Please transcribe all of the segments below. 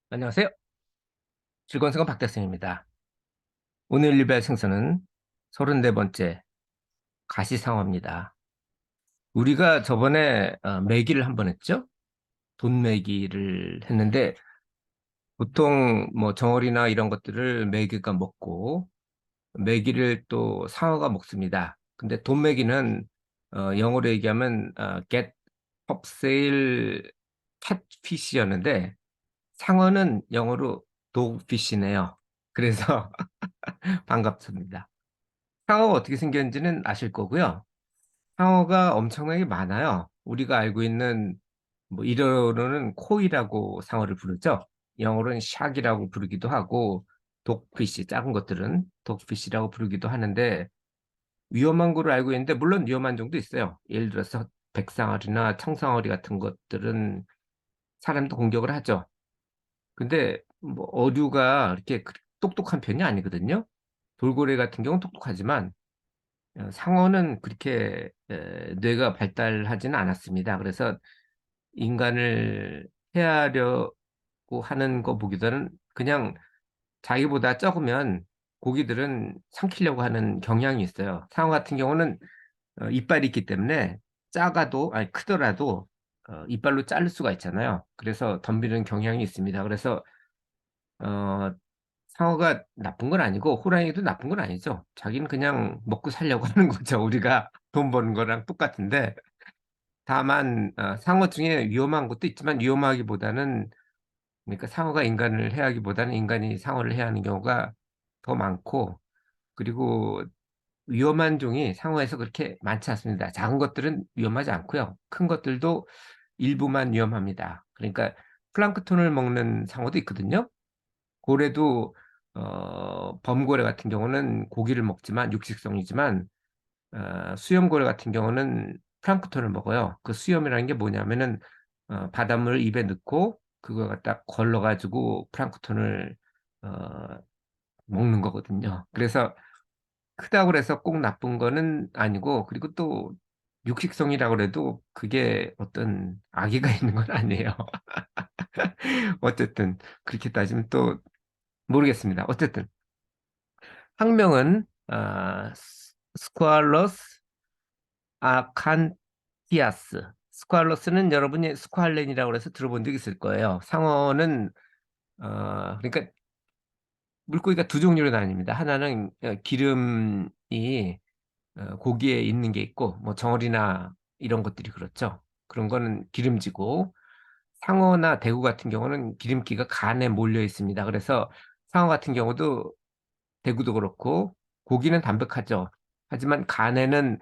안녕하세요. 즐거운 시간 박대성입니다. 오늘 리뷰할 생선은 34번째 가시상어입니다. 우리가 저번에 매기를 한번 했죠? 돈매기를 했는데 보통 뭐 정어리나 이런 것들을 매기가 먹고 매기를 또 상어가 먹습니다. 근데 돈매기는 영어로 얘기하면 get upsale catfish였는데 상어는 영어로 dogfish네요. 그래서 반갑습니다. 상어가 어떻게 생겼는지는 아실 거고요. 상어가 엄청나게 많아요. 우리가 알고 있는 뭐 일어로는 코이라고 상어를 부르죠. 영어로는 샥이라고 부르기도 하고 독피쉬 작은 것들은 독피쉬라고 부르기도 하는데 위험한 거로 알고 있는데 물론 위험한 정도 있어요. 예를 들어서 백상어리나 청상어리 같은 것들은 사람도 공격을 하죠. 근데 뭐 어류가 이렇게 똑똑한 편이 아니거든요. 돌고래 같은 경우는 똑똑하지만 상어는 그렇게 뇌가 발달하지는 않았습니다. 그래서 인간을 해하려고 하는 거 보기보다는 그냥 자기보다 적으면 고기들은 삼키려고 하는 경향이 있어요. 상어 같은 경우는 이빨이 있기 때문에 작아도, 아니 크더라도 이빨로 자를 수가 있잖아요. 그래서 덤비는 경향이 있습니다. 그래서 어, 상어가 나쁜 건 아니고 호랑이도 나쁜 건 아니죠. 자기는 그냥 먹고 살려고 하는 거죠. 우리가 돈 버는 거랑 똑같은데 다만 상어 중에 위험한 것도 있지만 위험하기보다는 그러니까 상어가 인간을 해하기보다는 인간이 상어를 해하는 경우가 더 많고 그리고 위험한 종이 상어에서 그렇게 많지 않습니다. 작은 것들은 위험하지 않고요. 큰 것들도 일부만 위험합니다. 그러니까 플랑크톤을 먹는 상어도 있거든요. 고래도 범고래 같은 경우는 고기를 먹지만 육식성이지만 수염고래 같은 경우는 플랑크톤을 먹어요. 그 수염이라는 게 뭐냐면은 바닷물을 입에 넣고 그거 갖다 걸러가지고 플랑크톤을 어, 먹는 거거든요. 그래서 크다고 해서 꼭 나쁜 거는 아니고 그리고 또 육식성이라고 해도 그게 어떤 악의가 있는 건 아니에요. 어쨌든 그렇게 따지면 또 모르겠습니다. 어쨌든 학명은 스쿠알러스 아칸티아스. 스쿠알러스는 여러분이 스쿠알렌이라고 해서 들어본 적 있을 거예요. 상어는 그러니까 물고기가 두 종류로 나뉩니다. 하나는 기름이 고기에 있는 게 있고 뭐 정어리나 이런 것들이 그렇죠. 그런 거는 기름지고 상어나 대구 같은 경우는 기름기가 간에 몰려 있습니다. 그래서 상어 같은 경우도 대구도 그렇고 고기는 담백하죠. 하지만 간에는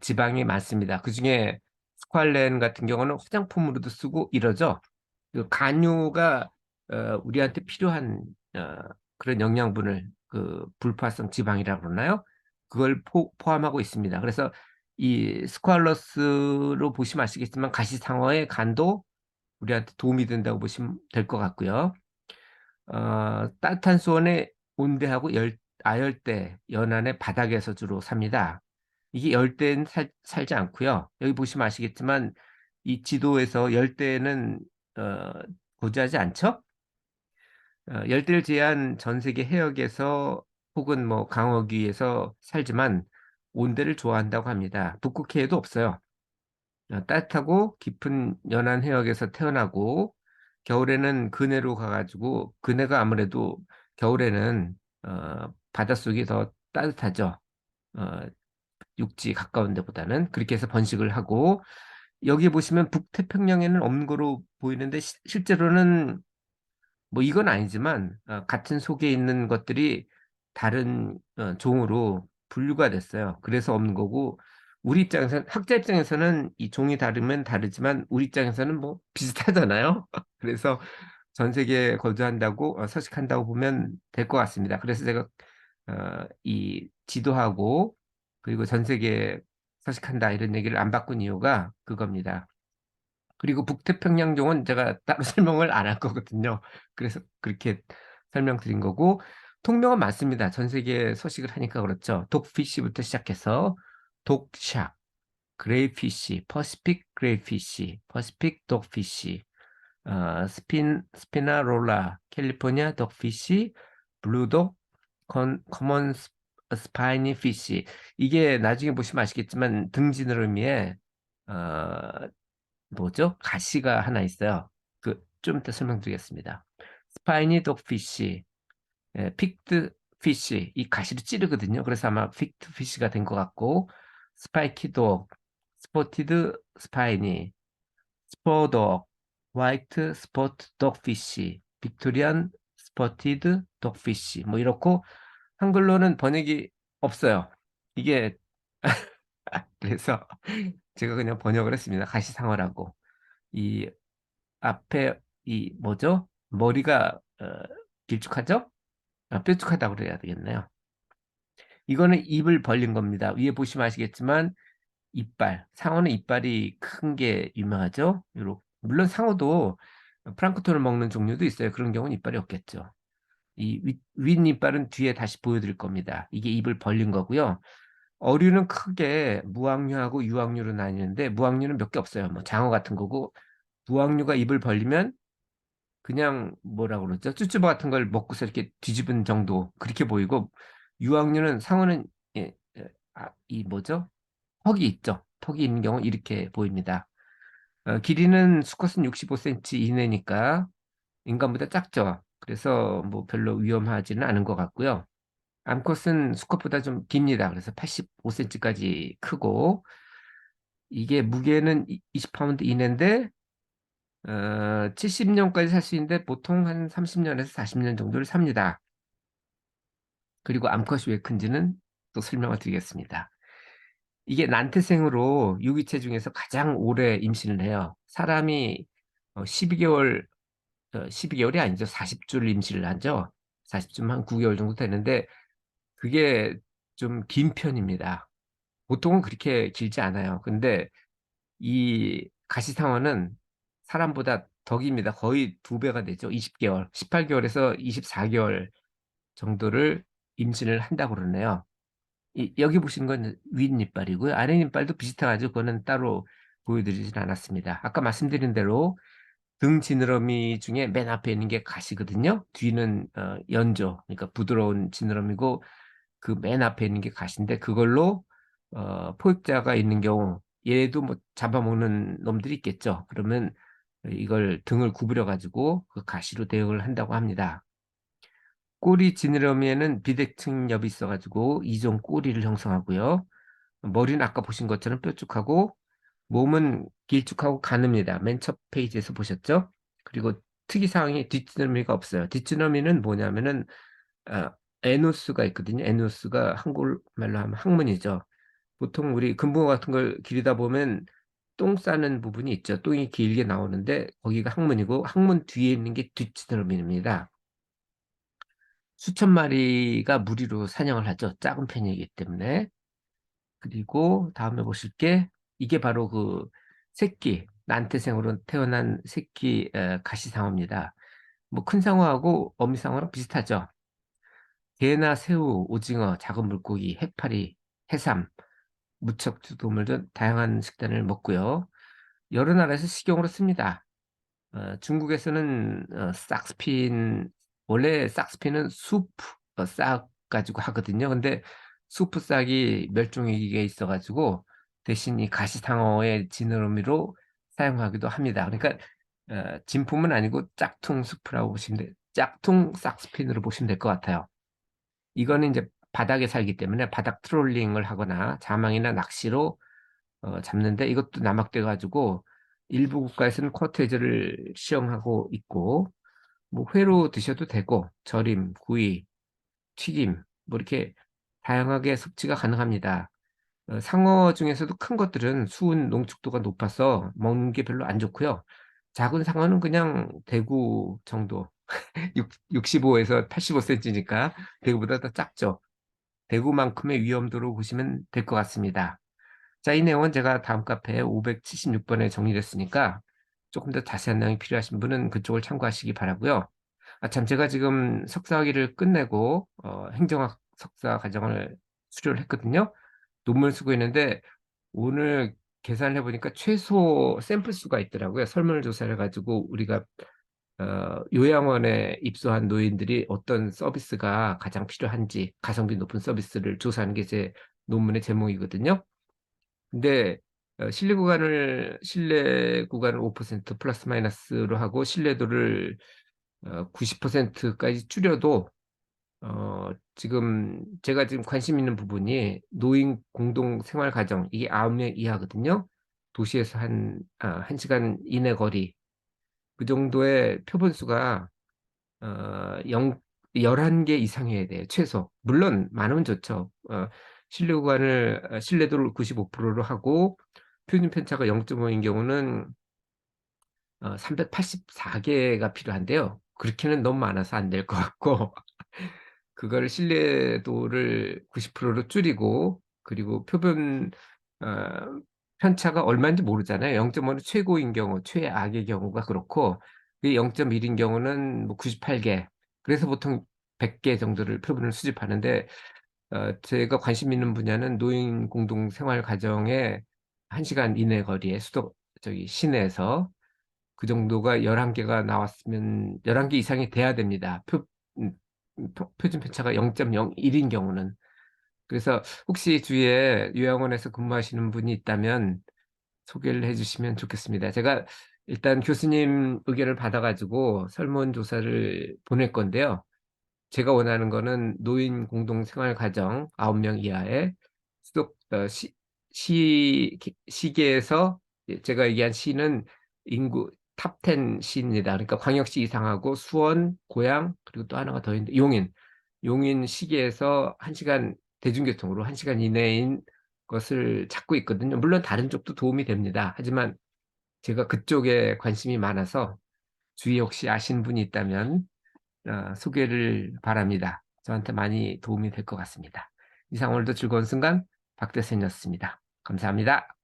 지방이 많습니다. 그중에 스퀄렌 같은 경우는 화장품으로도 쓰고 이러죠. 그 간류가 우리한테 필요한 어, 그런 영양분을 그 불포화성 지방이라고 그러나요? 그걸 포함하고 있습니다. 그래서 이 스퀄러스로 보시면 아시겠지만 가시상어의 간도 우리한테 도움이 된다고 보시면 될 것 같고요. 따뜻한 수온의 온대하고 아열대, 연안의 바닥에서 주로 삽니다. 이게 열대는 살지 않고요. 여기 보시면 아시겠지만 이 지도에서 열대는 어, 고지하지 않죠? 열대를 제한 전 세계 해역에서 혹은 뭐 강어귀에서 살지만 온대를 좋아한다고 합니다. 북극해에도 없어요. 따뜻하고 깊은 연안 해역에서 태어나고 겨울에는 그네로 가가지고 그네가 아무래도 겨울에는 바닷속이 더 따뜻하죠. 어, 육지 가까운 데보다는 그렇게 해서 번식을 하고 여기 보시면 북태평양에는 없는 거로 보이는데 실제로는 뭐 이건 아니지만 같은 속에 있는 것들이 다른 종으로 분류가 됐어요. 그래서 없는 거고 우리 입장에서는 학자 입장에서는 이 종이 다르면 다르지만 우리 입장에서는 뭐 비슷하잖아요. 그래서 전 세계에 거주한다고 서식한다고 보면 될 것 같습니다. 그래서 제가 이 지도하고 그리고 전 세계에 서식한다 이런 얘기를 안 바꾼 이유가 그겁니다. 그리고 북태평양종은 제가 따로 설명을 안 할 거거든요. 그래서 그렇게 설명드린 거고, 통명은 맞습니다. 전 세계에 서식을 하니까 그렇죠. 독피쉬부터 시작해서 독샥, 그레이피쉬, 퍼시픽 그레이피쉬, 퍼시픽 독피쉬, 스피나롤라, 캘리포니아 덕피쉬, 블루독, 커먼 스파이니 피쉬. 이게 나중에 보시면 아시겠지만 등지느러미에 어, 뭐죠? 가시가 하나 있어요. 그 좀 이따 설명드리겠습니다. 스파이니 독피쉬, 픽드 피쉬, 이 가시를 찌르거든요. 그래서 아마 픽드 피쉬가 된 것 같고, 스파이키 독, 스포티드 스파이니, 스포독, 화이트 스포트 독피쉬, 빅토리안 스포티드 독피쉬, 뭐 이렇고 한글로는 번역이 없어요. 이게 그래서 제가 그냥 번역을 했습니다. 가시상어라고. 이 앞에 이 뭐죠? 머리가 길쭉하죠? 뾰족하다고 그래야 되겠네요. 이거는 입을 벌린 겁니다. 위에 보시면 아시겠지만 이빨, 상어는 이빨이 큰 게 유명하죠. 물론 상어도 플랑크톤을 먹는 종류도 있어요. 그런 경우는 이빨이 없겠죠. 이 윗이빨은 뒤에 다시 보여드릴 겁니다. 이게 입을 벌린 거고요. 어류는 크게 무항류하고 유항류로 나뉘는데 무항류는 몇 개 없어요. 뭐 장어 같은 거고 무항류가 입을 벌리면 그냥 뭐라 그러죠? 쭈쭈바 같은 걸 먹고서 이렇게 뒤집은 정도 그렇게 보이고 유황류는 상어는 이 뭐죠? 턱이 있죠. 턱이 있는 경우 이렇게 보입니다. 길이는 수컷은 65cm 이내니까 인간보다 작죠. 그래서 뭐 별로 위험하지는 않은 것 같고요. 암컷은 수컷보다 좀 깁니다. 그래서 85cm까지 크고 이게 무게는 20파운드 이내인데 70년까지 살 수 있는데 보통 한 30년에서 40년 정도를 삽니다. 그리고 암컷이 왜 큰지는 또 설명을 드리겠습니다. 이게 난태생으로 유기체 중에서 가장 오래 임신을 해요. 사람이 12개월, 12개월이 아니죠. 40줄 임신을 하죠. 40줄 한 9개월 정도 되는데 그게 좀 긴 편입니다. 보통은 그렇게 길지 않아요. 근데 이 가시상어는 사람보다 더 깁니다. 거의 2배가 되죠. 20개월, 18개월에서 24개월 정도를 임신을 한다고 그러네요. 여기 보시는 건 윗니빨이고요. 아랫니빨도 비슷하죠. 그거는 따로 보여드리진 않았습니다. 아까 말씀드린 대로 등 지느러미 중에 맨 앞에 있는 게 가시거든요. 뒤는 연조, 그러니까 부드러운 지느러미고 그 맨 앞에 있는 게 가시인데 그걸로 포획자가 있는 경우 얘도 뭐 잡아먹는 놈들이 있겠죠. 그러면 이걸 등을 구부려 가지고 그 가시로 대응을 한다고 합니다. 꼬리 지느러미에는 비대칭엽이 있어가지고 이종 꼬리를 형성하고요. 머리는 아까 보신 것처럼 뾰족하고 몸은 길쭉하고 가늡니다. 맨 첫 페이지에서 보셨죠? 그리고 특이사항이 뒷지느러미가 없어요. 뒷지느러미는 뭐냐면은 에노스가 있거든요. 에노스가 한국말로 하면 항문이죠. 보통 우리 금붕어 같은 걸 기르다 보면 똥 싸는 부분이 있죠. 똥이 길게 나오는데 거기가 항문이고 항문 뒤에 있는 게 뒷지느러미입니다. 수천 마리가 무리로 사냥을 하죠. 작은 편이기 때문에. 그리고 다음에 보실 게 이게 바로 그 새끼, 난태생으로 태어난 새끼 가시상어입니다. 뭐 큰 상어하고 어미상어랑 비슷하죠. 게나 새우, 오징어, 작은 물고기, 해파리, 해삼, 무척추동물 등 다양한 식단을 먹고요. 여러 나라에서 식용으로 씁니다. 중국에서는 싹스핀 원래 싹스핀은 수프 싹 가지고 하거든요. 근데 수프 싹이 멸종위기에 있어가지고 대신 이 가시상어의 지느러미로 사용하기도 합니다. 그러니까 진품은 아니고 짝퉁 수프라고 보시면 짝퉁 싹스핀으로 보시면 될 것 같아요. 이거는 이제 바닥에 살기 때문에 바닥 트롤링을 하거나 자망이나 낚시로 잡는데 이것도 남학돼 가지고 일부 국가에서는 쿼테이저를 시행하고 있고 뭐 회로 드셔도 되고 절임, 구이, 튀김 뭐 이렇게 다양하게 섭취가 가능합니다. 상어 중에서도 큰 것들은 수은 농축도가 높아서 먹는 게 별로 안 좋고요. 작은 상어는 그냥 대구 정도 65에서 85cm니까 대구보다 더 작죠. 대구만큼의 위험도로 보시면 될 것 같습니다. 자, 이 내용은 제가 다음 카페에 576번에 정리했으니까 조금 더 자세한 내용이 필요하신 분은 그쪽을 참고하시기 바라고요. 아, 참, 제가 지금 석사학위를 끝내고 행정학 석사 과정을 수료를 했거든요. 논문 쓰고 있는데 오늘 계산을 해보니까 최소 샘플 수가 있더라고요. 설문조사를 가지고 우리가 요양원에 입소한 노인들이 어떤 서비스가 가장 필요한지 가성비 높은 서비스를 조사하는 게 제 논문의 제목이거든요. 근데 실내 구간을 5% 플러스 마이너스로 하고 신뢰도를 90%까지 줄여도 제가 지금 관심 있는 부분이 노인 공동 생활 가정 이게 9명 이하거든요. 도시에서 한 시간 이내 거리 그 정도의 표본수가 11개 이상이어야 돼요. 최소. 물론 많으면 좋죠. 신뢰도를 95%로 하고 표준 편차가 0.5인 경우는 384개가 필요한데요. 그렇게는 너무 많아서 안 될 것 같고 그거를 신뢰도를 90%로 줄이고 그리고 표본 어, 편차가 얼마인지 모르잖아요. 0.5는 최고인 경우, 최악의 경우가 그렇고 0.1인 경우는 뭐 98개. 그래서 보통 100개 정도를 표본을 수집하는데 제가 관심 있는 분야는 노인 공동 생활 가정의 1시간 이내 거리에 저기 시내에서 그 정도가 11개가 나왔으면 11개 이상이 돼야 됩니다. 음, 표준 편차가 0.01인 경우는. 그래서 혹시 주위에 요양원에서 근무하시는 분이 있다면 소개를 해주시면 좋겠습니다. 제가 일단 교수님 의견을 받아가지고 설문조사를 보낼 건데요. 제가 원하는 거는 노인 공동생활 가정 9명 이하의 수도 시계에서 제가 얘기한 시는 인구 탑 10 시입니다. 그러니까 광역시 이상하고 수원, 고양 그리고 또 하나가 더 있는데 용인 시계에서 1시간 대중교통으로 1시간 이내인 것을 찾고 있거든요. 물론 다른 쪽도 도움이 됩니다. 하지만 제가 그쪽에 관심이 많아서 주위에 혹시 아시는 분이 있다면 소개를 바랍니다. 저한테 많이 도움이 될 것 같습니다. 이상 오늘도 즐거운 순간 박대선이었습니다. 감사합니다.